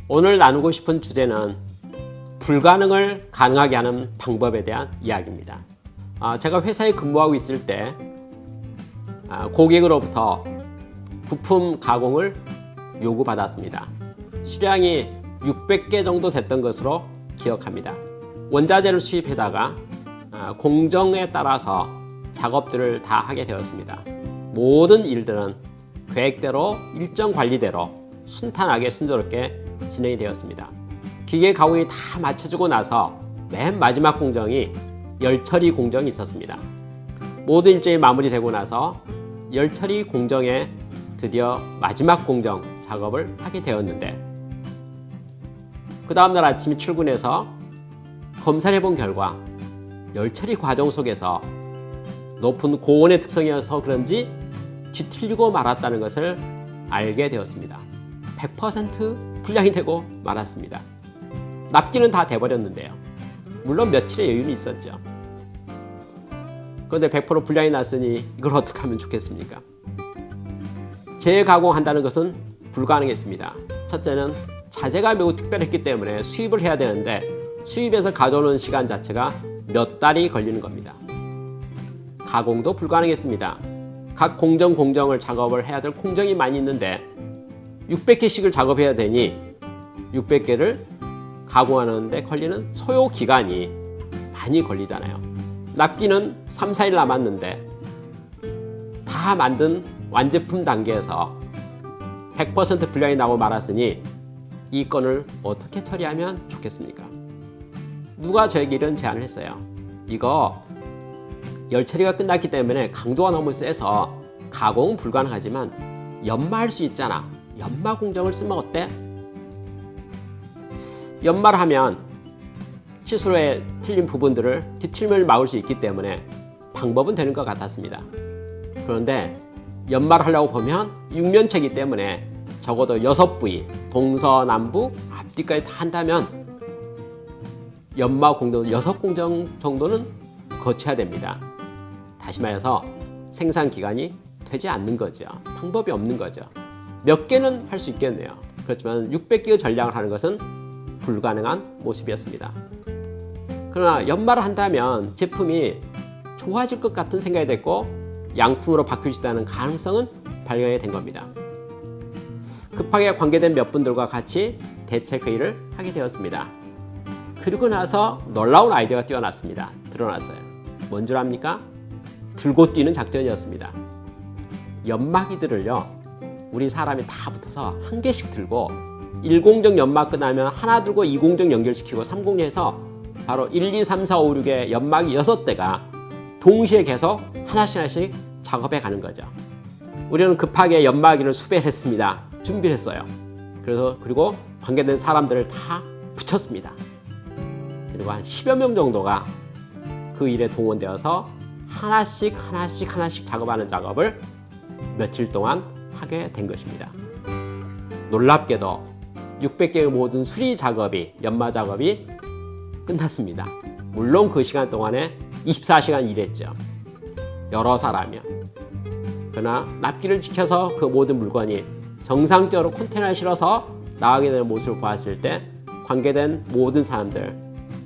오늘 나누고 싶은 주제는 불가능을 가능하게 하는 방법에 대한 이야기입니다. 제가 회사에 근무하고 있을 때 고객으로부터 부품 가공을 요구받았습니다. 수량이 600개 정도 됐던 것으로 기억합니다. 원자재를 수입해다가 공정에 따라서 작업들을 다 하게 되었습니다. 모든 일들은 계획대로 일정 관리대로 순탄하게 순조롭게 진행이 되었습니다. 기계 가공이 다 마쳐지고 나서 맨 마지막 공정이 열처리 공정이 있었습니다. 모든 일정이 마무리되고 나서 열처리 공정에 드디어 마지막 공정 작업을 하게 되었는데, 그 다음날 아침에 출근해서 검사를 해본 결과 열처리 과정 속에서 높은 고온의 특성이어서 그런지 뒤틀리고 말았다는 것을 알게 되었습니다. 100% 불량이 되고 말았습니다. 납기는 다 돼버렸는데요. 물론 며칠의 여유는 있었죠. 그런데 100% 불량이 났으니 이걸 어떻게 하면 좋겠습니까? 재가공한다는 것은 불가능했습니다. 첫째는 자재가 매우 특별했기 때문에 수입을 해야 되는데 수입해서 가져오는 시간 자체가 몇 달이 걸리는 겁니다. 가공도 불가능했습니다. 각 공정을 작업을 해야 될 공정이 많이 있는데 600개씩을 작업해야 되니 600개를 가공하는데 걸리는 소요 기간이 많이 걸리잖아요. 납기는 3, 4일 남았는데 다 만든 완제품 단계에서 100% 불량이 나고 말았으니 이 건을 어떻게 처리하면 좋겠습니까? 누가 저에게 이런 제안을 했어요. 이거 열처리가 끝났기 때문에 강도가 너무 세서 가공은 불가능하지만 연마할 수 있잖아. 연마 공정을 쓰면 어때? 연마를 하면 시술에 틀린 부분들을 뒤틀림을 막을 수 있기 때문에 방법은 되는 것 같았습니다. 그런데 연마를 하려고 보면 육면체이기 때문에 적어도 6부위, 동서남북, 앞뒤까지 다 한다면 연마 공정 6공정 정도는 거쳐야 됩니다. 다시 말해서 생산 기간이 되지 않는 거죠. 방법이 없는 거죠. 몇 개는 할 수 있겠네요. 그렇지만 600개의 전량을 하는 것은 불가능한 모습이었습니다. 그러나 연마를 한다면 제품이 좋아질 것 같은 생각이 됐고 양품으로 바뀔 수 있다는 가능성은 발견이 된 겁니다. 급하게 관계된 몇 분들과 같이 대책회의를 하게 되었습니다. 그리고 나서 놀라운 아이디어가 드러났어요. 뭔 줄 압니까? 들고 뛰는 작전이었습니다. 연마기들을요, 우리 사람이 다 붙어서 한 개씩 들고 1공정 연마 끝나면 하나 들고 2공정 연결시키고 3공정 해서 바로 1, 2, 3, 4, 5, 6의 연마기 6대가 동시에 계속 하나씩 작업해 가는 거죠. 우리는 급하게 연마기를 수배했습니다. 준비를 했어요. 그리고 관계된 사람들을 다 붙였습니다. 그리고 한 10여 명 정도가 그 일에 동원되어서 하나씩 작업하는 작업을 며칠 동안 하게 된 것입니다. 놀랍게도 600개의 모든 수리 작업이, 연마 작업이 끝났습니다. 물론 그 시간 동안에 24시간 일했죠. 여러 사람이요. 그러나 납기를 지켜서 그 모든 물건이 정상적으로 컨테이너에 실어서 나가게 되는 모습을 보았을 때 관계된 모든 사람들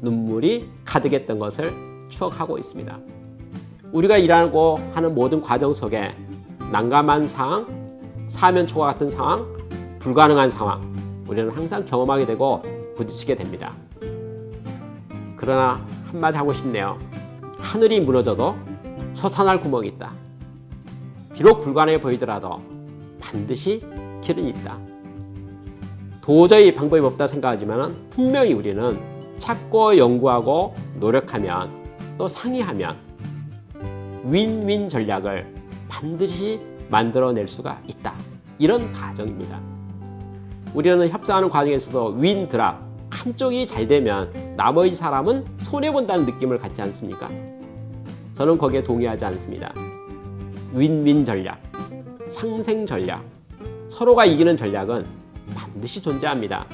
눈물이 가득했던 것을 추억하고 있습니다. 우리가 일하고 하는 모든 과정 속에 난감한 상황, 사면초가 같은 상황, 불가능한 상황, 우리는 항상 경험하게 되고 부딪히게 됩니다. 그러나 한마디 하고 싶네요. 하늘이 무너져도 솟아날 구멍이 있다. 비록 불가능해 보이더라도 반드시 길은 있다. 도저히 방법이 없다 생각하지만 분명히 우리는 찾고 연구하고 노력하면 또 상의하면 윈윈 전략을 반드시 만들어낼 수가 있다. 이런 가정입니다. 우리는 협상하는 과정에서도 윈 드랍, 한쪽이 잘 되면 나머지 사람은 손해본다는 느낌을 갖지 않습니까? 저는 거기에 동의하지 않습니다. 윈윈 전략, 상생 전략, 서로가 이기는 전략은 반드시 존재합니다.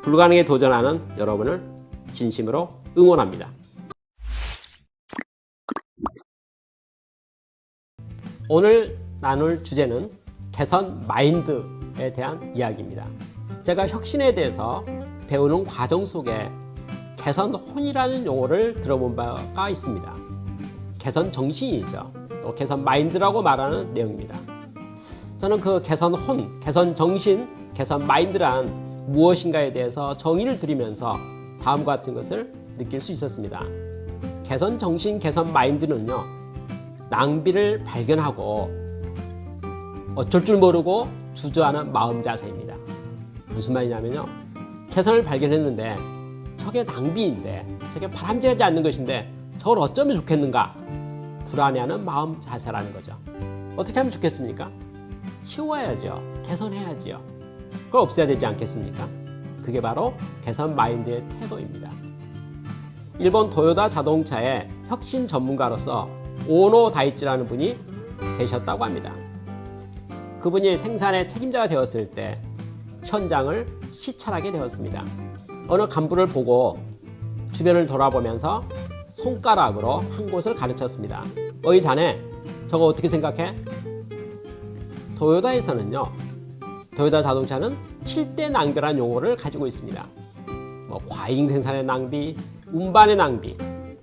불가능에 도전하는 여러분을 진심으로 응원합니다. 오늘 나눌 주제는 개선 마인드에 대한 이야기입니다. 제가 혁신에 대해서 배우는 과정 속에 개선혼이라는 용어를 들어본 바가 있습니다. 개선 정신이죠. 또 개선 마인드라고 말하는 내용입니다. 저는 그 개선혼, 개선 정신, 개선 마인드란 무엇인가에 대해서 정의를 드리면서 다음과 같은 것을 느낄 수 있었습니다. 개선 정신, 개선 마인드는요, 낭비를 발견하고 어쩔 줄 모르고 주저하는 마음 자세입니다. 무슨 말이냐면요, 개선을 발견했는데 저게 낭비인데, 저게 바람직하지 않는 것인데 저걸 어쩌면 좋겠는가, 불안해하는 마음 자세라는 거죠. 어떻게 하면 좋겠습니까? 치워야죠. 개선해야지요. 그걸 없애야 되지 않겠습니까? 그게 바로 개선 마인드의 태도입니다. 일본 도요타 자동차의 혁신 전문가로서 오노 다이치라는 분이 계셨다고 합니다. 그분이 생산의 책임자가 되었을 때 현장을 시찰하게 되었습니다. 어느 간부를 보고 주변을 돌아보면서 손가락으로 한 곳을 가르쳤습니다. 어이 자네, 저거 어떻게 생각해? 도요타에서는요, 도요타 자동차는 7대 낭비라는 용어를 가지고 있습니다. 과잉 생산의 낭비, 운반의 낭비,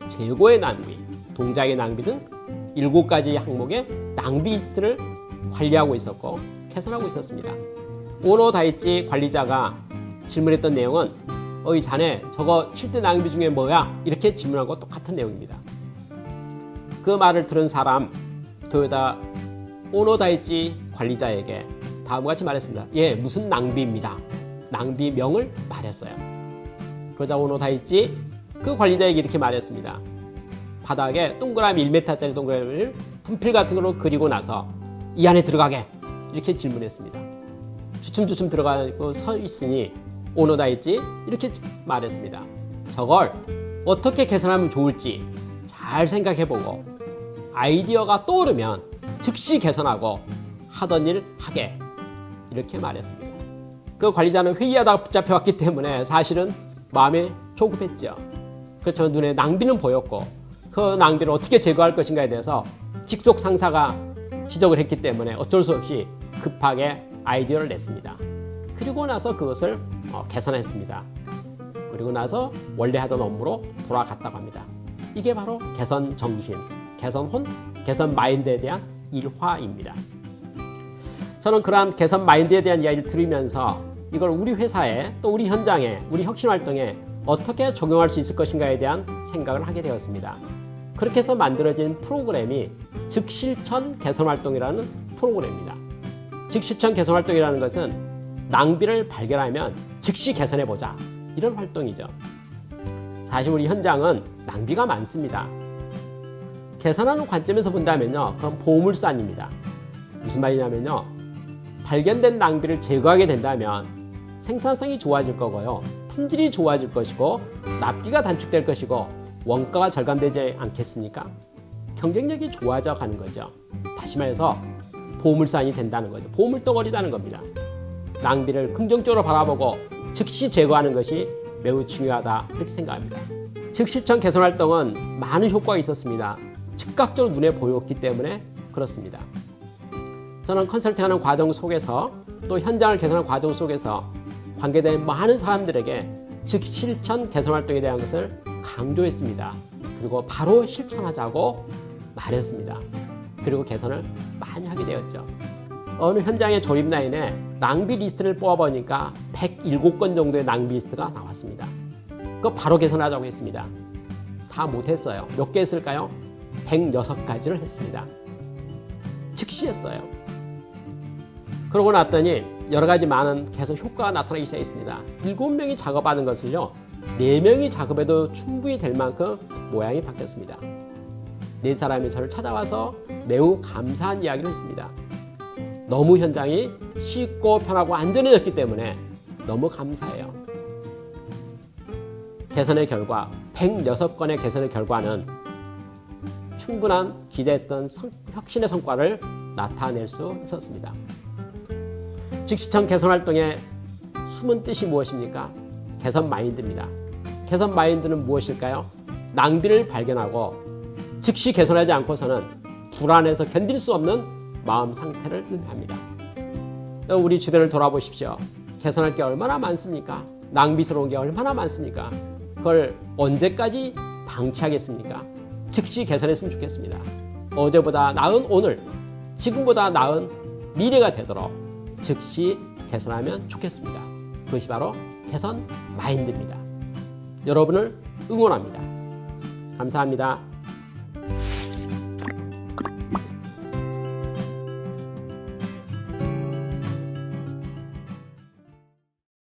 재고의 낭비, 동작의 낭비 등 7가지 항목의 낭비 리스트를 관리하고 있었고 개선하고 있었습니다. 오노 다이치 관리자가 질문했던 내용은 어이 자네, 저거 7대 낭비 중에 뭐야? 이렇게 질문한 거 똑같은 내용입니다. 그 말을 들은 사람, 도요타 오노 다이치 관리자에게 다음과 같이 말했습니다. 예, 무슨 낭비입니다. 낭비명을 말했어요. 그러자 오노 다이치 그 관리자에게 이렇게 말했습니다. 바닥에 동그라미 1m짜리 동그라미를 분필 같은 걸로 그리고 나서 이 안에 들어가게, 이렇게 질문했습니다. 주춤주춤 들어가고 서 있으니 오노 다이치 이렇게 말했습니다. 저걸 어떻게 개선하면 좋을지 잘 생각해보고 아이디어가 떠오르면 즉시 개선하고 하던 일 하게, 이렇게 말했습니다. 그 관리자는 회의하다가 붙잡혀왔기 때문에 사실은 마음이 조급했죠. 그렇죠. 눈에 낭비는 보였고 그 낭비를 어떻게 제거할 것인가에 대해서 직속 상사가 지적을 했기 때문에 어쩔 수 없이 급하게 아이디어를 냈습니다. 그리고 나서 그것을 개선했습니다. 그리고 나서 원래 하던 업무로 돌아갔다고 합니다. 이게 바로 개선 정신, 개선혼, 개선 마인드에 대한 일화입니다. 저는 그러한 개선 마인드에 대한 이야기를 들으면서 이걸 우리 회사에, 또 우리 현장에, 우리 혁신 활동에 어떻게 적용할 수 있을 것인가에 대한 생각을 하게 되었습니다. 그렇게 해서 만들어진 프로그램이 즉실천 개선활동이라는 프로그램입니다. 즉실천 개선활동이라는 것은 낭비를 발견하면 즉시 개선해보자, 이런 활동이죠. 사실 우리 현장은 낭비가 많습니다. 개선하는 관점에서 본다면요, 그건 보물산입니다. 무슨 말이냐면요, 발견된 낭비를 제거하게 된다면 생산성이 좋아질 거고요, 품질이 좋아질 것이고, 납기가 단축될 것이고, 원가가 절감되지 않겠습니까? 경쟁력이 좋아져 가는 거죠. 다시 말해서 보물산이 된다는 거죠. 보물덩어리라는 겁니다. 낭비를 긍정적으로 바라보고 즉시 제거하는 것이 매우 중요하다, 그렇게 생각합니다. 즉실천 개선 활동은 많은 효과가 있었습니다. 즉각적으로 눈에 보였기 때문에 그렇습니다. 저는 컨설팅하는 과정 속에서, 또 현장을 개선하는 과정 속에서 관계된 많은 사람들에게 즉실천 개선 활동에 대한 것을 강조했습니다. 그리고 바로 실천하자고 말했습니다. 그리고 개선을 많이 하게 되었죠. 어느 현장의 조립 라인에 낭비 리스트를 뽑아보니까 107건 정도의 낭비 리스트가 나왔습니다. 그거 바로 개선하자고 했습니다. 다 못했어요. 몇 개 했을까요? 106가지를 했습니다. 즉시 했어요. 그러고 났더니 여러 가지 많은 개선 효과가 나타나기 시작했습니다. 7명이 작업하는 것을요, 4명이 작업해도 충분히 될 만큼 모양이 바뀌었습니다. 4사람이 저를 찾아와서 매우 감사한 이야기를 했습니다. 너무 현장이 쉽고 편하고 안전해졌기 때문에 너무 감사해요. 개선의 결과, 106건의 개선의 결과는 충분한 기대했던 혁신의 성과를 나타낼 수 있었습니다. 즉실천 개선 활동의 숨은 뜻이 무엇입니까? 개선 마인드입니다. 개선 마인드는 무엇일까요? 낭비를 발견하고 즉시 개선하지 않고서는 불안해서 견딜 수 없는 마음 상태를 의미합니다. 우리 주변을 돌아보십시오. 개선할 게 얼마나 많습니까? 낭비스러운 게 얼마나 많습니까? 그걸 언제까지 방치하겠습니까? 즉시 개선했으면 좋겠습니다. 어제보다 나은 오늘, 지금보다 나은 미래가 되도록 즉시 개선하면 좋겠습니다. 그것이 바로 개선 마인드입니다. 여러분을 응원합니다. 감사합니다.